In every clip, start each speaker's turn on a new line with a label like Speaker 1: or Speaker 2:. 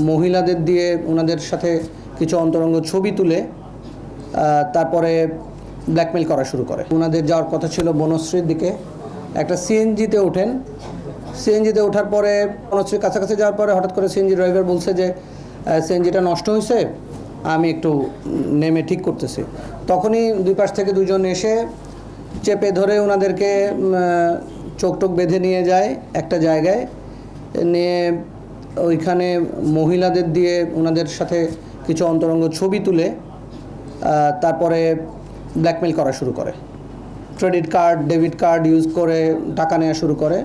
Speaker 1: মহিলাদের দিয়ে ওনাদের সাথে কিছু অন্তরঙ্গ ছবি তুলে তারপরে ব্ল্যাকমেল করা শুরু করে। ওনাদের যাওয়ার কথা ছিল বনশ্রীর দিকে, একটা সিএনজিতে ওঠেন। সিএনজিতে ওঠার পরে বনশ্রীর কাছাকাছি যাওয়ার পরে হঠাৎ করে সিএনজি ড্রাইভার বলছে যে সিএনজিটা নষ্ট হয়েছে, আমি একটু নেমে ঠিক করতেছি। তখনই দুই পাশ থেকে দুজন এসে চেপে ধরে ওনাদেরকে চোখ টোক বেঁধে নিয়ে যায় একটা জায়গায়, নিয়ে ওইখানে মহিলাদের দিয়ে ওনাদের সাথে কিছু অন্তরঙ্গ ছবি তুলে তারপরে ব্ল্যাকমেল করা শুরু করে। Credit card, debit card use করে টাকা নেওয়া শুরু করে।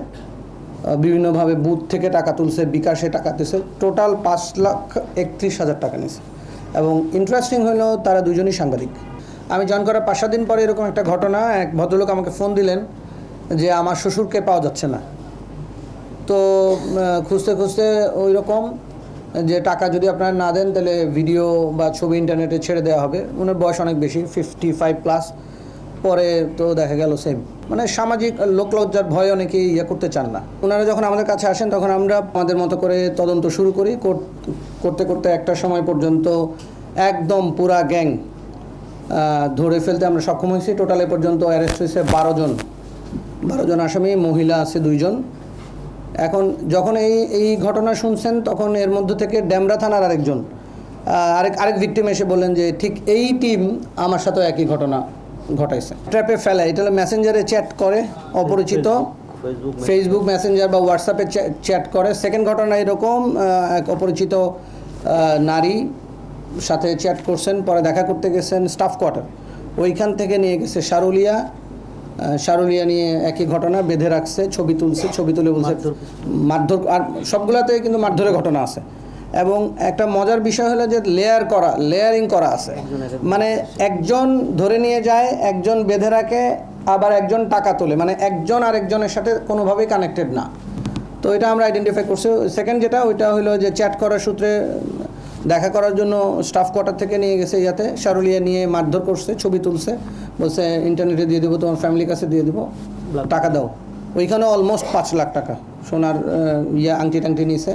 Speaker 1: বিভিন্নভাবে বুথ থেকে টাকা তুলছে, বিকাশে টাকা তুলছে। টোটাল 5,31,000 টাকা নিয়েছে। এবং ইন্টারেস্টিং হলো তারা দুজনই সাংবাদিক। আমি জয়েন করার 5-7 দিন পরে এরকম একটা ঘটনা, এক ভদ্রলোক আমাকে ফোন দিলেন যে আমার শ্বশুরকে পাওয়া যাচ্ছে না। তো খুঁজতে খুঁজতে ওই রকম যে টাকা যদি আপনারা না দেন তাহলে ভিডিও বা ছবি ইন্টারনেটে ছেড়ে দেওয়া হবে। ওনার বয়স অনেক বেশি, 55+। পরে তো দেখা গেল সেম, মানে সামাজিক লোকলজ্জার ভয় অনেকেই করতে চান না। ওনারা যখন আমাদের কাছে আসেন তখন আমরা আমাদের মতো করে তদন্ত শুরু করি। করতে করতে একটা সময় পর্যন্ত একদম পুরা গ্যাং ধরে ফেলতে আমরা সক্ষম হয়েছি। টোটালে পর্যন্ত অ্যারেস্ট হয়েছে 12 জন আসামি, মহিলা আছে 2 জন। এখন যখন এই ঘটনা শুনছেন তখন এর মধ্যে থেকে ডেমরা থানার আরেক ভিকটিম এসে বললেন যে ঠিক এই টিম আমার সাথেও একই ঘটনা ঘটাইছে। ট্র্যাপে ফেলা, এটা হলো মেসেঞ্জারে চ্যাট করে অপরিচিত, ফেসবুক মেসেঞ্জার বা হোয়াটসঅ্যাপে চ্যাট করে। সেকেন্ড ঘটনা এরকম, এক অপরিচিত নারী সাথে চ্যাট করছেন, পরে দেখা করতে গেছেন স্টাফ কোয়ার্টার, ওইখান থেকে নিয়ে গেছে সারুলিয়া নিয়ে একই ঘটনা, বেঁধে রাখছে, ছবি তুলে বলছে মারধর। আর সবগুলাতে কিন্তু মারধরের ঘটনা আছে। এবং একটা মজার বিষয় হলো যে লেয়ারিং করা আছে, মানে একজন ধরে নিয়ে যায়, একজন বেঁধে রাখে, আবার একজন টাকা তোলে, মানে একজন আরেকজনের সাথে কোনোভাবেই কানেক্টেড না। তো এটা আমরা আইডেন্টিফাই করছি। সেকেন্ড যেটা, ওইটা হলো যে চ্যাট করার সূত্রে দেখা করার জন্য স্টাফ কোয়ার্টার থেকে নিয়ে গেছে ইয়াতে, সারুলিয়া নিয়ে মারধর করছে, ছবি তুলছে, বলছে ইন্টারনেটে দিয়ে দেবো, তোমার ফ্যামিলির কাছে দিয়ে দেবো, টাকা দাও। ওইখানে অলমোস্ট 5 লাখ টাকা সোনার আংটি টাংটি নিয়েছে।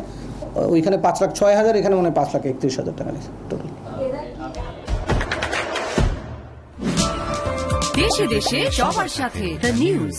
Speaker 1: ওইখানে 5,06,000, এখানে মনে হয় 5,31,000 টাকা নিয়েছে টোটাল।
Speaker 2: দেশে দেশে সবার সাথে দ্য নিউজ।